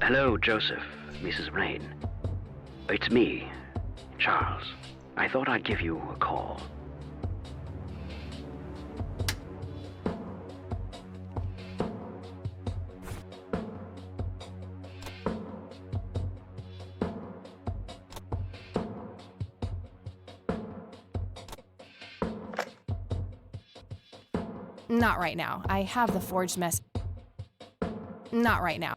Hello, Joseph, Mrs. Rain. It's me, Charles. I thought I'd give you a call. Not right now. I have the forged mess. Not right now.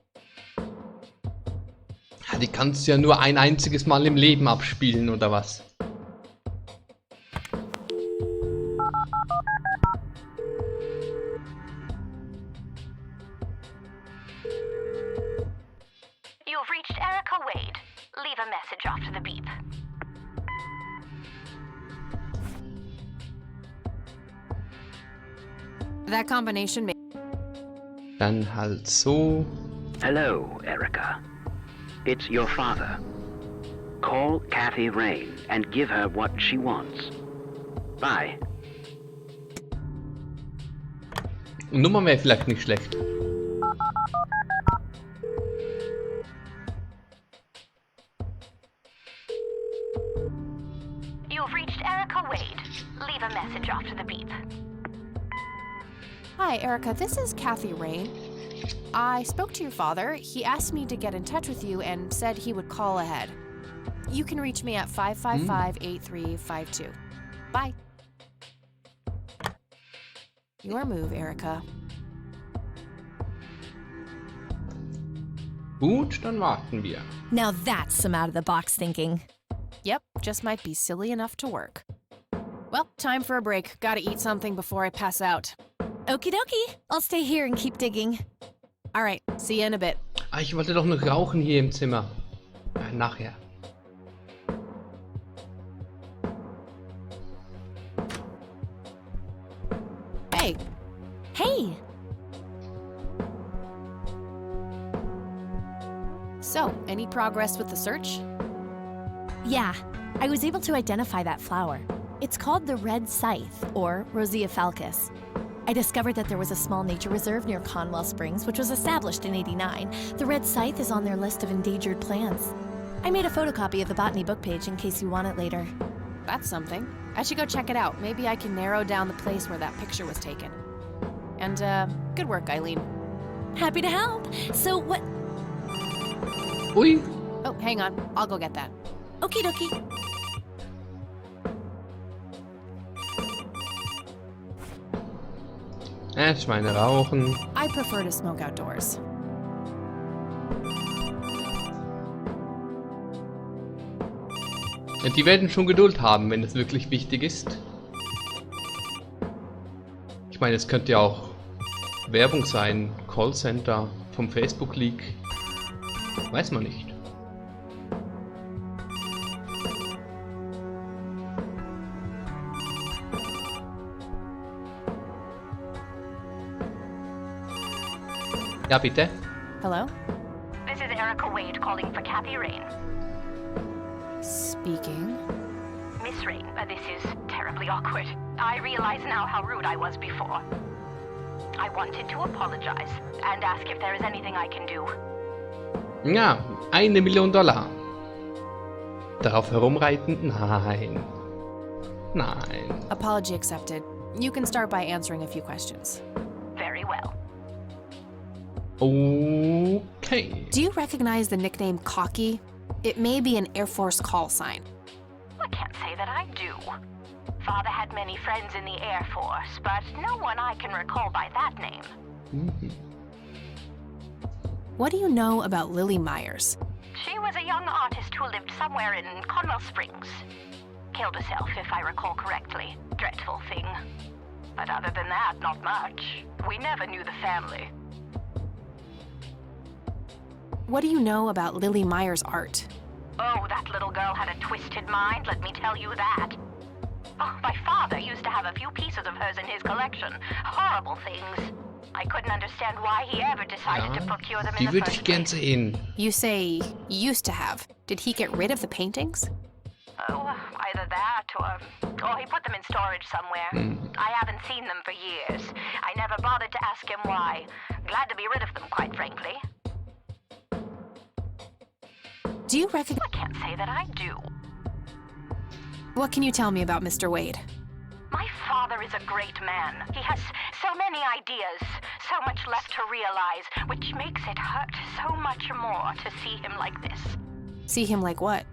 Die kannst du ja nur ein einziges Mal im Leben abspielen, oder was? You've reached Erica Wade. Leave a message after the beep. That combination Dann halt so. Hello, Erica. It's your father. Call Kathy Rain and give her what she wants. Bye. Nummer wäre vielleicht nicht schlecht. You've reached Erica Wade. Leave a message after the beep. Hi, Erica. This is Kathy Rain. I spoke to your father. He asked me to get in touch with you and said he would call ahead. You can reach me at 555-8352. Bye. Your move, Erica. Gut, dann warten wir. Now that's some out-of-the-box thinking. Yep, just might be silly enough to work. Well, time for a break. Gotta eat something before I pass out. Okie dokie. I'll stay here and keep digging. All right, see you in a bit. Ah, ich wollte doch noch rauchen hier im Zimmer. Nachher. Hey. Hey! So, any progress with the search? Yeah, I was able to identify that flower. It's called the red scythe, or Rosea falcus. I discovered that there was a small nature reserve near Conwell Springs, which was established in '89. The red scythe is on their list of endangered plants. I made a photocopy of the botany book page in case you want it later. That's something. I should go check it out. Maybe I can narrow down the place where that picture was taken. And, good work, Eileen. Happy to help. So what... Ui. Oh, hang on. I'll go get that. Okie dokie. Schweine rauchen. I prefer to smoke outdoors. Ja, die werden schon Geduld haben, wenn es wirklich wichtig ist. Ich meine, es könnte ja auch Werbung sein, Callcenter vom Facebook-Leak. Weiß man nicht. Ja, bitte. Hello? This is Erica Wade calling for Kathy Rain. Speaking. Miss Rain, this is terribly awkward. I realize now how rude I was before. I wanted to apologize and ask if there is anything I can do. Ja, $1 Million. Darauf herumreiten? Nein. Nein. Apology accepted. You can start by answering a few questions. Very well. Okay. Do you recognize the nickname Cocky? It may be an Air Force call sign. I can't say that I do. Father had many friends in the Air Force, but no one I can recall by that name. Mhm. What do you know about Lily Myers? She was a young artist who lived somewhere in Conwell Springs. Killed herself, if I recall correctly. Dreadful thing. But other than that, not much. We never knew the family. What do you know about Lily Myers' art? Oh, that little girl had a twisted mind, let me tell you that. Oh, my father used to have a few pieces of hers in his collection. Horrible things. I couldn't understand why he ever decided to procure them in Die the würde first ich gern place. sehen. You say used to have. Did he get rid of the paintings? Oh, either that or he put them in storage somewhere. I haven't seen them for years. I never bothered to ask him why. Glad to be rid of them, quite frankly. Do you reckon... I can't say that I do. What can you tell me about Mr. Wade? My father is a great man. He has so many ideas, so much left to realize, which makes it hurt so much more to see him like this. See him like what?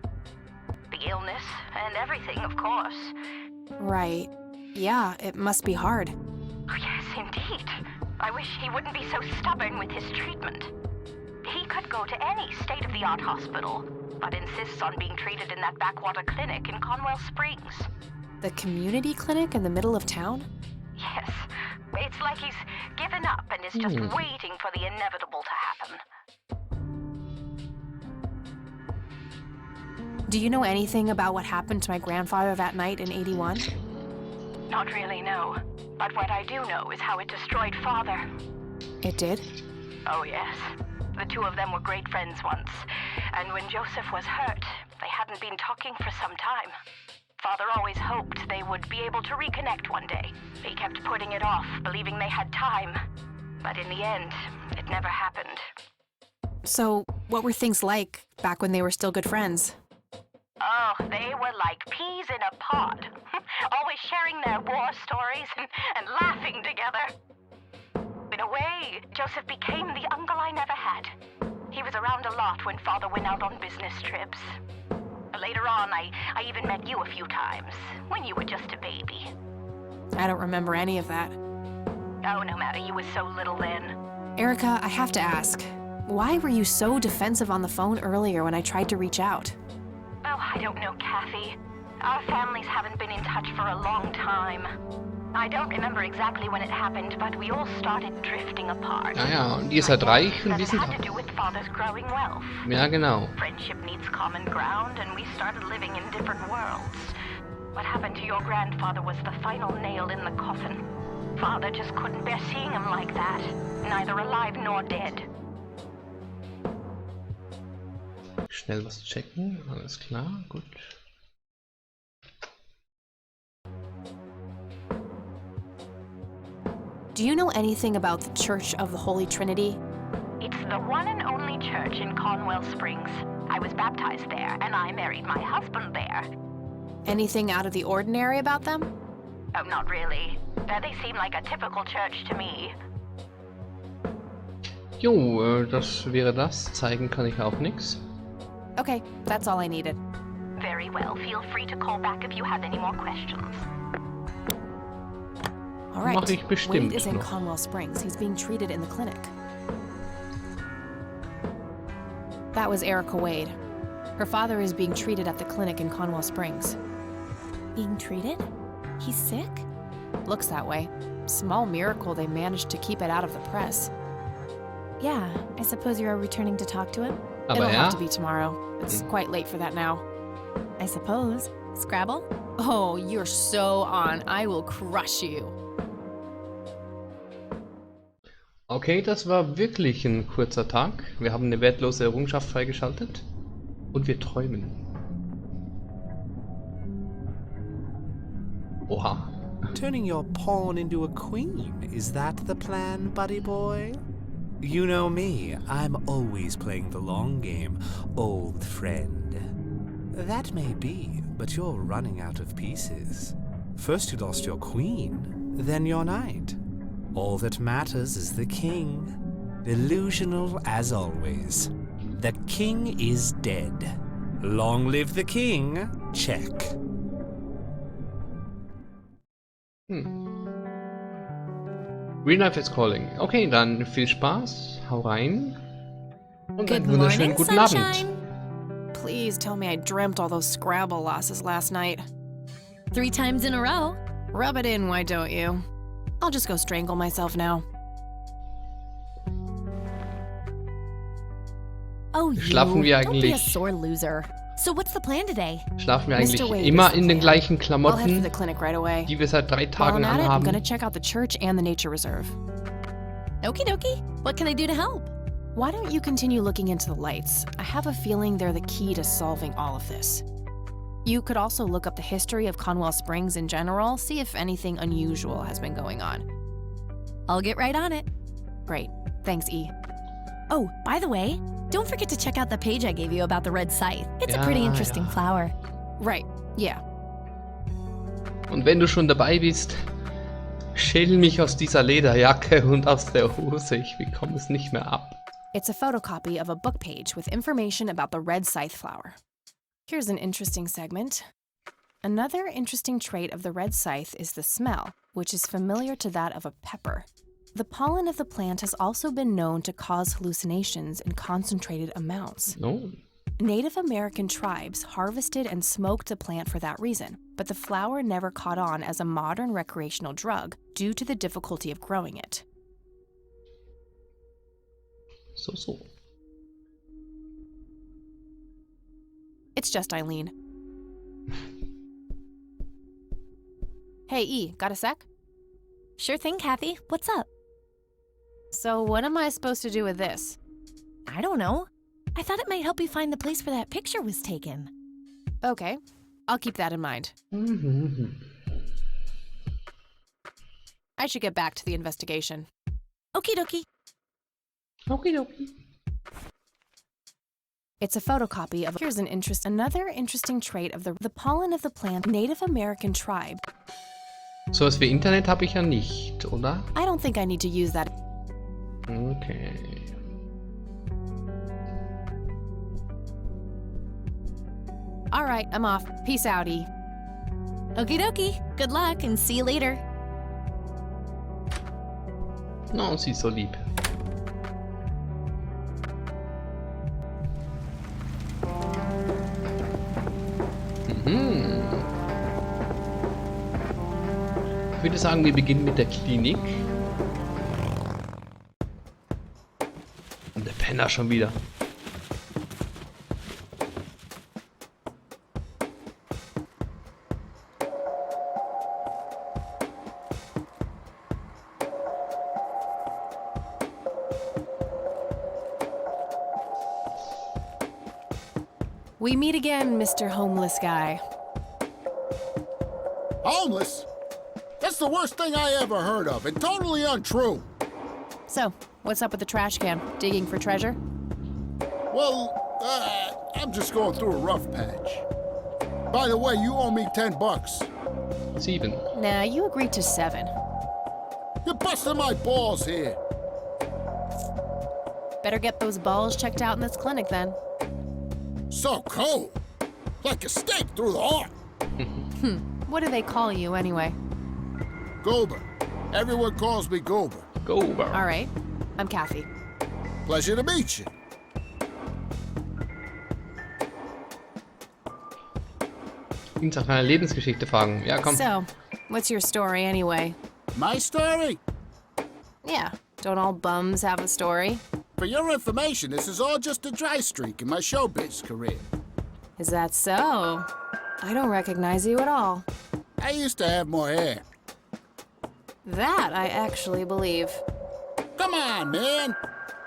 The illness and everything, of course. Right. Yeah, it must be hard. Oh, yes, indeed. I wish he wouldn't be so stubborn with his treatment. He could go to any state-of-the-art hospital, but insists on being treated in that backwater clinic in Conwell Springs. The community clinic in the middle of town? Yes, it's like he's given up and is just waiting for the inevitable to happen. Do you know anything about what happened to my grandfather that night in '81? Not really, no. But what I do know is how it destroyed Father. It did? Oh, yes. The two of them were great friends once. And when Joseph was hurt, they hadn't been talking for some time. Father always hoped they would be able to reconnect one day. He kept putting it off, believing they had time. But in the end, it never happened. So, what were things like back when they were still good friends? Oh, they were like peas in a pod. Always sharing their war stories and laughing together. In a way, Joseph became the uncle I never had. He was around a lot when Father went out on business trips. Later on, I even met you a few times, when you were just a baby. I don't remember any of that. Oh, no matter, you were so little then. Erica, I have to ask, why were you so defensive on the phone earlier when I tried to reach out? Oh, I don't know, Kathy. Our families haven't been in touch for a long time. I don't remember exactly when it happened, but we all started drifting apart. Ja, und ihr seid reich und wir That sind had to do with Father's growing wealth. Ja, genau. Friendship needs common ground, and we started living in different worlds. What happened to your grandfather was the final nail in the coffin. Father just couldn't bear seeing him like that, neither alive nor dead. Schnell was checken, alles klar, gut. Do you know anything about the Church of the Holy Trinity? It's the one and only church in Conwell Springs. I was baptized there, and I married my husband there. Anything out of the ordinary about them? Oh, not really. They seem like a typical church to me. Jo, das wäre das. Zeigen kann ich auch nix. Okay, that's all I needed. Very well. Feel free to call back if you have any more questions. All right. Mach ich bestimmt Wade is in noch. Conwell Springs. He's being treated in the clinic. That was Erica Wade. Her father is being treated at the clinic in Conwell Springs. Being treated? He's sick? Looks that way. Small miracle they managed to keep it out of the press. Yeah, I suppose you're returning to talk to him? Aber It'll ja, have to be tomorrow. It's quite late for that now. I suppose. Scrabble? Oh, you're so on. I will crush you. okay, das war wirklich ein kurzer Tag. Wir haben eine wertlose Errungenschaft freigeschaltet. Und wir träumen. Oha. Turning your pawn into a queen, is that the plan, buddy boy? You know me, I'm always playing the long game, old friend. That may be, but you're running out of pieces. First you lost your queen, then your knight. All that matters is the king. Delusional as always. The king is dead. Long live the king. Check. Real Life is Calling. Okay, dann viel Spaß. Hau rein. Und Good einen wunderschönen morning, guten sunshine. Abend. Please tell me I dreamt all those Scrabble losses last night. 3 times in a row. Rub it in, why don't you? I'll just go strangle myself now. Oh, you. Schlafen wir Don't be a eigentlich- sore loser. So what's the plan today? Schlafen wir eigentlich Mr. Wade immer is the in den plan. gleichen I'll head for Klamotten, the clinic right away. die wir seit 3 While Tagen I'm at it, I'm gonna anhaben? check out the church and the nature reserve. Okie dokie. What can I do to help? Why don't you continue looking into the lights? I have a feeling they're the key to solving all of this. You could also look up the history of Conwell Springs in general, see if anything unusual has been going on. I'll get right on it. Great. Thanks, E. Oh, by the way, don't forget to check out the page I gave you about the red scythe. It's a Ja, pretty interesting ja. flower. Right. Yeah. Und wenn du schon dabei bist, schäl mich aus dieser Lederjacke und aus der Hose. Ich bekomme es nicht mehr ab. It's a photocopy of a book page with information about the red scythe flower. Here's an interesting segment. Another interesting trait of the red scythe is the smell, which is familiar to that of a pepper. The pollen of the plant has also been known to cause hallucinations in concentrated amounts. No. Native American tribes harvested and smoked the plant for that reason, but the flower never caught on as a modern recreational drug due to the difficulty of growing it. So. It's just Eileen. Hey, E, got a sec? Sure thing, Kathy. What's up? So what am I supposed to do with this? I don't know. I thought it might help you find the place where that picture was taken. Okay, I'll keep that in mind. I should get back to the investigation. Okie dokie. Okie dokie. It's a photocopy of. Here's another interesting trait of the pollen of the plant Native American tribe. Sowas wie Internet habe ich ja nicht, oder? I don't think I need to use that. Okay. All right, I'm off. Peace out, E. Okie dokie. Good luck and see you later. No, sie ist so lieb. Ich würde sagen, wir beginnen mit der Klinik. Und der Penner schon wieder. We meet again, Mr. Homeless Guy. Homeless? That's the worst thing I ever heard of, and totally untrue. So, what's up with the trash can? Digging for treasure? Well, I'm just going through a rough patch. By the way, you owe me $10. 7. Nah, you agreed to 7. You're busting my balls here. Better get those balls checked out in this clinic then. So cold. Like a stake through the heart. What do they call you anyway? Goober. Everyone calls me Goober. Goober. All right, I'm Kathy. Pleasure to meet you. Ihn nach einer Lebensgeschichte fragen. Ja, komm. So, what's your story anyway? My story? Yeah, don't all bums have a story? For your information, this is all just a dry streak in my showbiz career. Is that so? I don't recognize you at all. I used to have more hair. That I actually believe. Come on, man.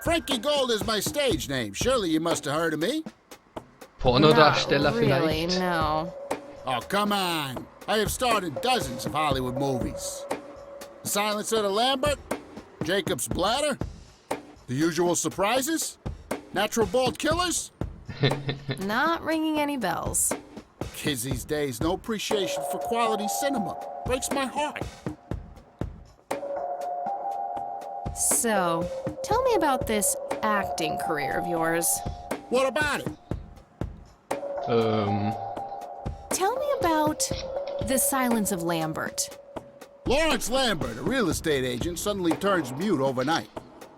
Frankie Gold is my stage name. Surely you must have heard of me. Pornodarsteller Not really, vielleicht. no. Oh, come on. I have starred in dozens of Hollywood movies. The Silence of the Lambert, Jacob's Bladder, The Usual Surprises, Natural Bald Killers. Not ringing any bells. Kids these days, no appreciation for quality cinema. Breaks my heart. So, tell me about this acting career of yours. What about it? Tell me about The Silence of Lambert. Lawrence Lambert, a real estate agent, suddenly turns mute overnight.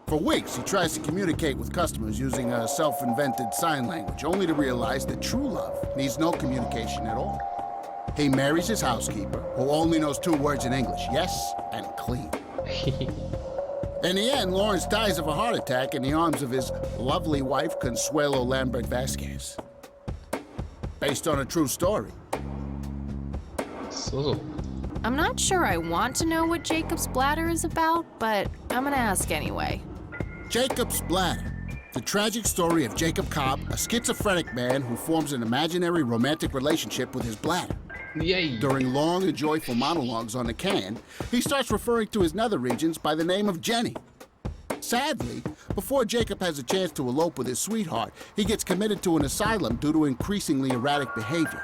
For weeks, he tries to communicate with customers using a self-invented sign language, only to realize that true love needs no communication at all. He marries his housekeeper, who only knows 2 words in English, yes and clean. In the end, Lawrence dies of a heart attack in the arms of his lovely wife, Consuelo Lambert Vasquez. Based on a true story. So. I'm not sure I want to know what Jacob's bladder is about, but I'm gonna ask anyway. Jacob's bladder. The tragic story of Jacob Cobb, a schizophrenic man who forms an imaginary romantic relationship with his bladder. Yay. During long and joyful monologues on the can, he starts referring to his nether regions by the name of Jenny. Sadly, before Jacob has a chance to elope with his sweetheart, he gets committed to an asylum due to increasingly erratic behavior.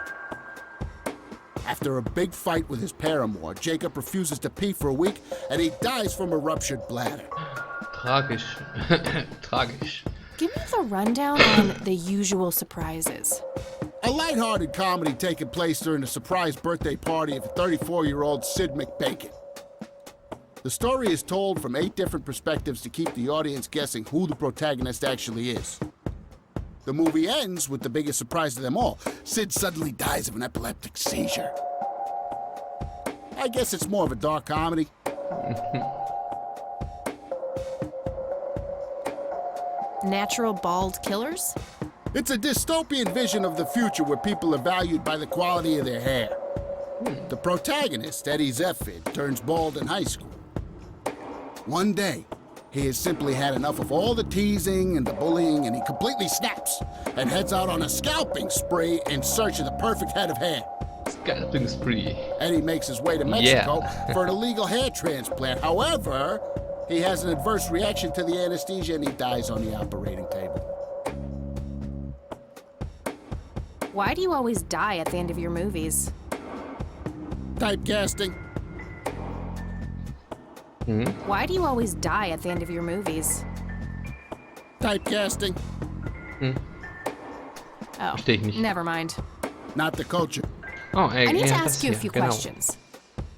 After a big fight with his paramour, Jacob refuses to pee for a week, and he dies from a ruptured bladder. Tragisch. Tragisch. Give me the rundown on the usual surprises. A lighthearted comedy taking place during the surprise birthday party of 34-year-old Sid McBacon. The story is told from 8 different perspectives to keep the audience guessing who the protagonist actually is. The movie ends with the biggest surprise of them all. Sid suddenly dies of an epileptic seizure. I guess it's more of a dark comedy. Natural bald killers? It's a dystopian vision of the future where people are valued by the quality of their hair. The protagonist, Eddie Zephyr, turns bald in high school. One day, he has simply had enough of all the teasing and the bullying, and he completely snaps and heads out on a scalping spree in search of the perfect head of hair. Scalping spree. Eddie makes his way to Mexico for an illegal hair transplant. However, he has an adverse reaction to the anesthesia and he dies on the operating table. Why do you always die at the end of your movies? Typecasting. Why do you always die at the end of your movies? Typecasting. Oh, Verstehe ich nicht. never mind. Not the culture. Oh, I need to das ask you a hier, few genau. questions.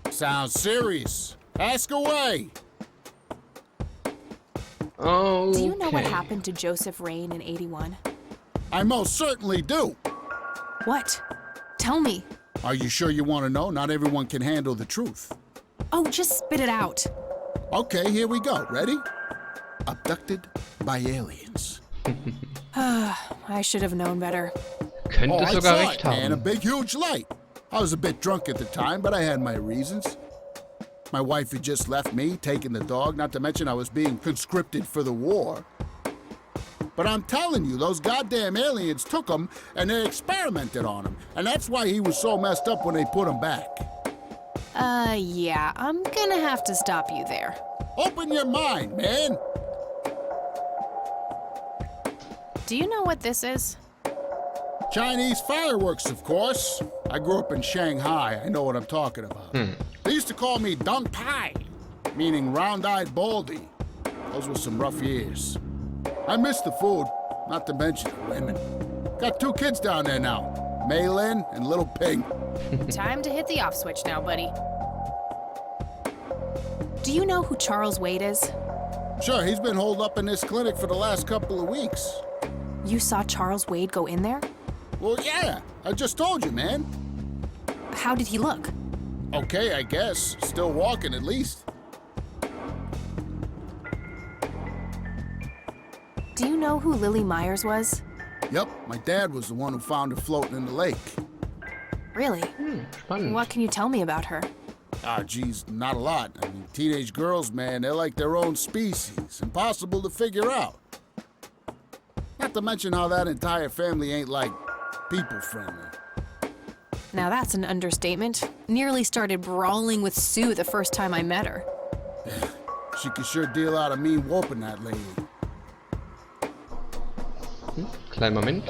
Sounds serious. Ask away. Okay. Do you know what happened to Joseph Rain in 81? I most certainly do. What? Tell me. Are you sure you want to know? Not everyone can handle the truth. Oh, just spit it out. Okay, here we go. Ready? Abducted by aliens. I should have known better. Könnte I sogar saw recht it, man. A haben. big, huge light. I was a bit drunk at the time, but I had my reasons. My wife had just left me, taking the dog, not to mention I was being conscripted for the war. But I'm telling you, those goddamn aliens took him and they experimented on him. And that's why he was so messed up when they put him back. Yeah, I'm gonna have to stop you there. Open your mind, man. Do you know what this is? Chinese fireworks, of course. I grew up in Shanghai. I know what I'm talking about. They used to call me Dong Pai, meaning round-eyed baldy. Those were some rough years. I miss the food, not to mention the women. Got 2 kids down there now, Mei Lin and little Ping. Time to hit the off switch now, buddy. Do you know who Charles Wade is? Sure, he's been holed up in this clinic for the last couple of weeks. You saw Charles Wade go in there? Well, yeah, I just told you, man. How did he look? Okay, I guess. Still walking, at least. Do you know who Lily Myers was? Yep, my dad was the one who found her floating in the lake. Really? Spannend. What can you tell me about her? Ah, geez, not a lot. I mean, teenage girls, man, they're like their own species. Impossible to figure out. Not to mention how that entire family ain't, like, people-friendly. Now that's an understatement. Nearly started brawling with Sue the first time I met her. She could sure deal out a mean whooping, that lady. Kleinen Moment.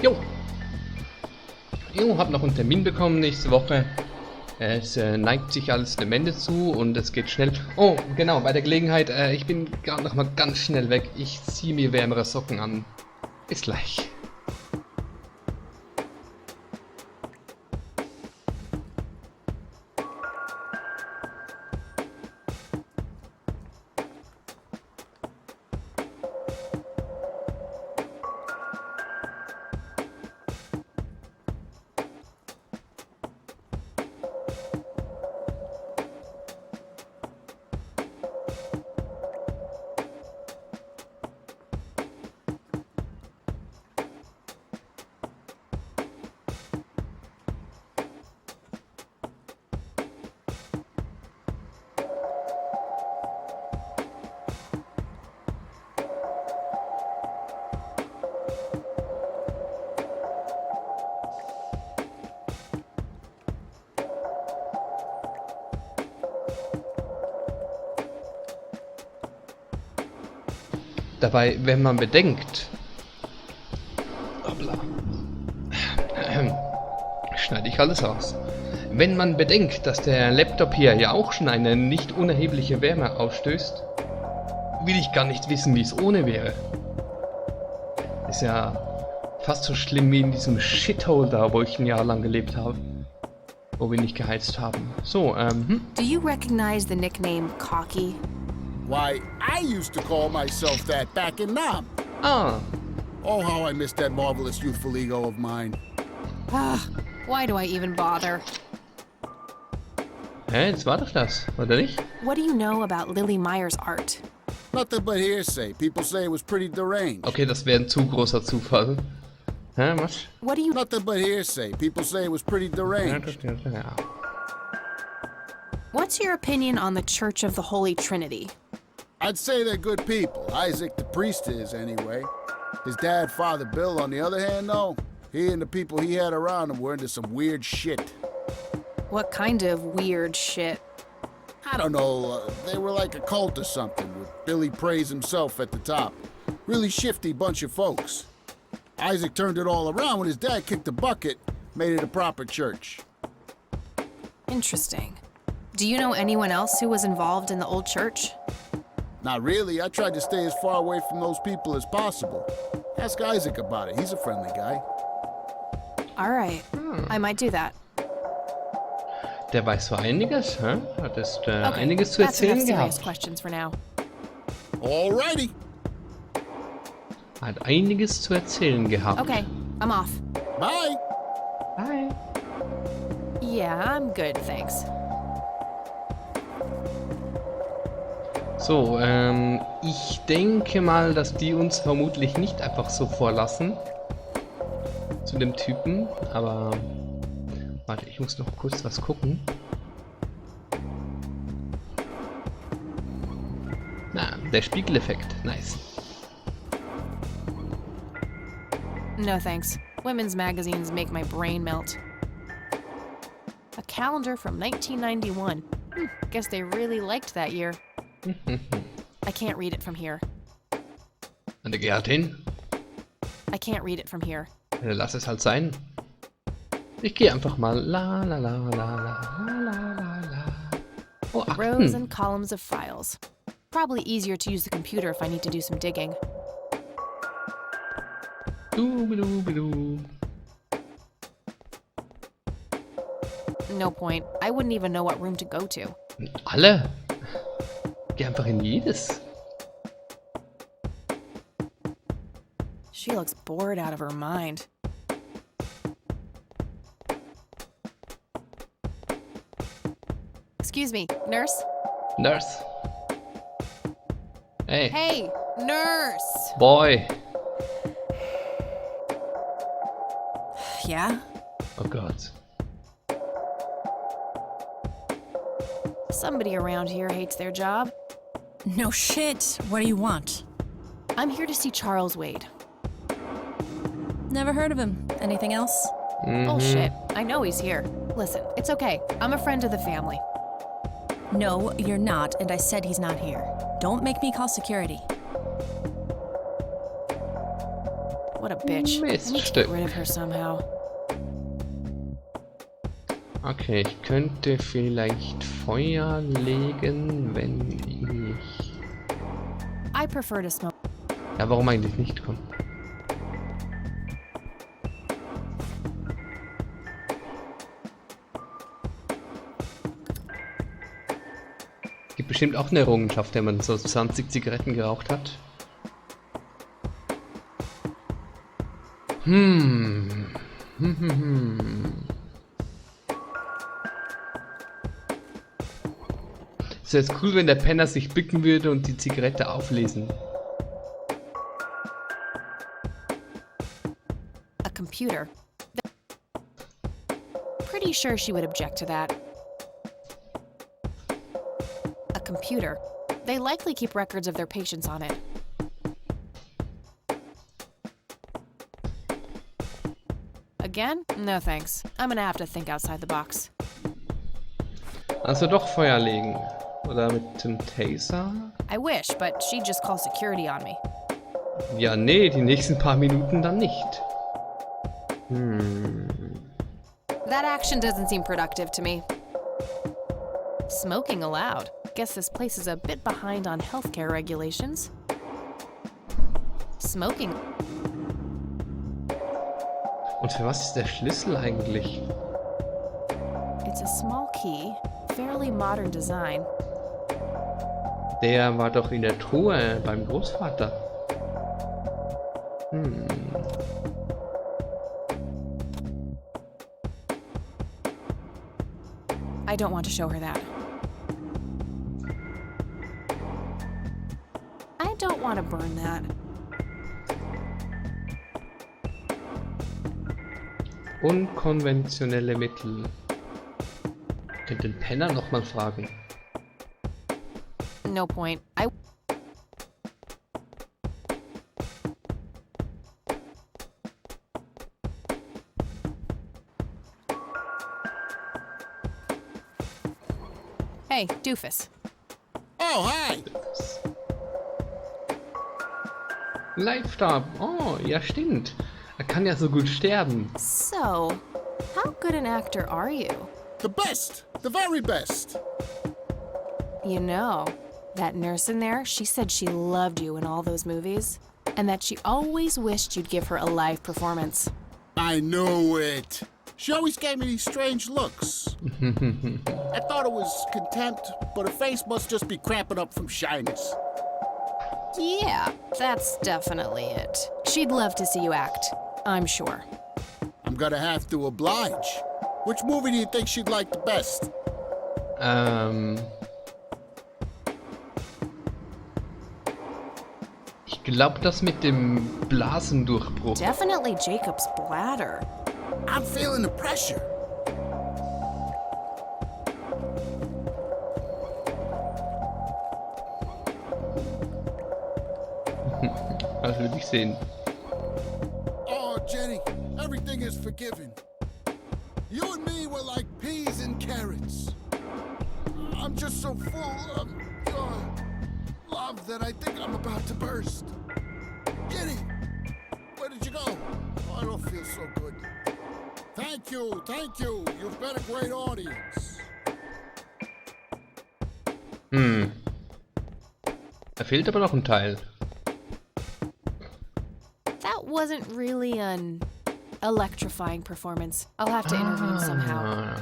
Jo. Jo, hab noch einen Termin bekommen nächste Woche. Es neigt sich alles dem Ende zu und es geht schnell. Oh, genau, bei der Gelegenheit, ich bin gerade noch mal ganz schnell weg. Ich ziehe mir wärmere Socken an. Bis gleich. Dabei, wenn man bedenkt, hoppla, schneide ich alles aus. Wenn man bedenkt, dass der Laptop hier ja auch schon eine nicht unerhebliche Wärme ausstößt, will ich gar nicht wissen, wie es ohne wäre. Ist ja fast so schlimm wie in diesem Shithole da, wo ich ein Jahr lang gelebt habe, wo wir nicht geheizt haben. So, Do you recognize the nickname Cocky? Why, I used to call myself that back in Nam. Ah, Oh, how I miss that marvelous youthful ego of mine. Why do I even bother? hä, das war doch das, oder nicht? What do you know about Lily Meyer's art? Nothing but hearsay. People say it was pretty deranged. Okay, das wäre ein zu großer Zufall. Hä, was? What do you... Nothing but hearsay. People say it was pretty Ja, deranged. ja. What's your opinion on the Church of the Holy Trinity? I'd say they're good people. Isaac, the priest, is anyway. His dad, Father Bill, on the other hand, though, he and the people he had around him were into some weird shit. What kind of weird shit? I don't know, they were like a cult or something, with Billy Praise himself at the top. Really shifty bunch of folks. Isaac turned it all around when his dad kicked the bucket, made it a proper church. Interesting. Do you know anyone else who was involved in the old church? Not really, I tried to stay as far away from those people as possible. Ask Isaac about it, he's a friendly guy. All right. I might do that. Der weiß so einiges, hä? Hattest Okay, einiges zu that's enough erzählen serious gehabt. questions for now. Alrighty. Hat einiges zu erzählen gehabt. Okay, I'm off. Bye. Hi. Yeah, I'm good, thanks. So, ich denke mal, dass die uns vermutlich nicht einfach so vorlassen. Zu dem Typen, aber... Warte, ich muss noch kurz was gucken. Na, der Spiegeleffekt. Nice. No thanks. Women's magazines make my brain melt. A calendar from 1991. Guess they really liked that year. I can't read it from here. Und der geht halt hin. I can't read it from here. Lass es halt sein. Ich gehe einfach mal la la la la la la la la. Oh, Rows Akten. and columns of files. Probably easier to use the computer if I need to do some digging. Du. No point. I wouldn't even know what room to go to. Alle. Geh einfach in jedes. She looks bored out of her mind. Excuse me, nurse? Nurse. Hey, Hey, nurse! boy. Yeah? Oh Gott. Somebody around here hates their job. No shit. What do you want? I'm here to see Charles Wade. Never heard of him. Anything else? Bullshit. I know he's here. Listen, it's okay. I'm a friend of the family. No, you're not, and I said he's not here. Don't make me call security. What a bitch. I need to get Miststück. rid of her somehow. Okay, ich könnte vielleicht Feuer legen, wenn ich... I prefer to smoke. Ja, warum eigentlich nicht? Komm. Gibt bestimmt auch eine Errungenschaft, wenn man so 20 Zigaretten geraucht hat. Es wäre jetzt cool, wenn der Penner sich bücken würde und die Zigarette auflesen. A computer. Pretty sure she would object to that. A computer. They likely keep records of their patients on it. Again? No thanks. I'm gonna have to think outside the box. Also doch Feuer legen. Oder mit dem Taser? I wish, but she'd just call security on me. Ja, nee, die nächsten paar Minuten dann nicht. That action doesn't seem productive to me. Smoking allowed. Guess this place is a bit behind on healthcare regulations. Smoking. Und für was ist der Schlüssel eigentlich? It's a small key, fairly modern design. Der war doch in der Truhe beim Großvater. I don't want to show her that. I don't want to burn that. Unkonventionelle Mittel. Ich könnte den Penner nochmal fragen. No point. Hey, doofus. Oh, hi! Live-Stab. Oh, ja stimmt. Er kann ja so gut sterben. So, how good an actor are you? The best! The very best! You know, that nurse in there, she said she loved you in all those movies, and that she always wished you'd give her a live performance. I knew it! She always gave me these strange looks. I thought it was contempt, but her face must just be cramping up from shyness. Yeah, that's definitely it. She'd love to see you act, I'm sure. I'm gonna have to oblige. Which movie do you think she'd like the best? Ich glaube, das mit dem Blasendurchbruch. Definitely Jacob's bladder. I'm feeling the pressure. Das würde ich sehen. Oh, Jenny, everything is forgiven. You and me were like peas and carrots. I'm just so full of love that I think I'm about to burst. Jenny, where did you go? Oh, I don't feel so good. Thank you, thank you. You've been a great audience. Da fehlt aber noch ein Teil. That wasn't really an electrifying performance. I'll have to intervene somehow.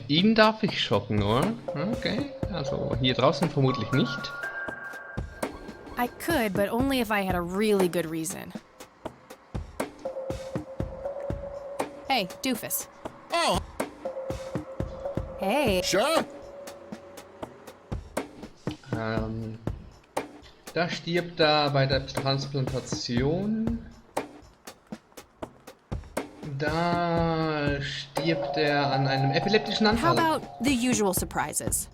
Ihn darf ich schocken, oder? Okay, also hier draußen vermutlich nicht. I could, but only if I had a really good reason. Hey, doofus. Oh, Hey. sure. Da stirbt er bei der Transplantation. Da stirbt er an einem epileptischen How Anfall. about the usual surprises?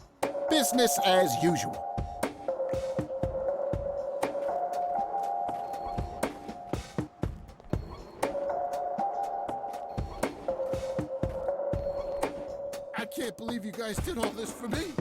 Business as usual. I can't believe you guys did all this for me.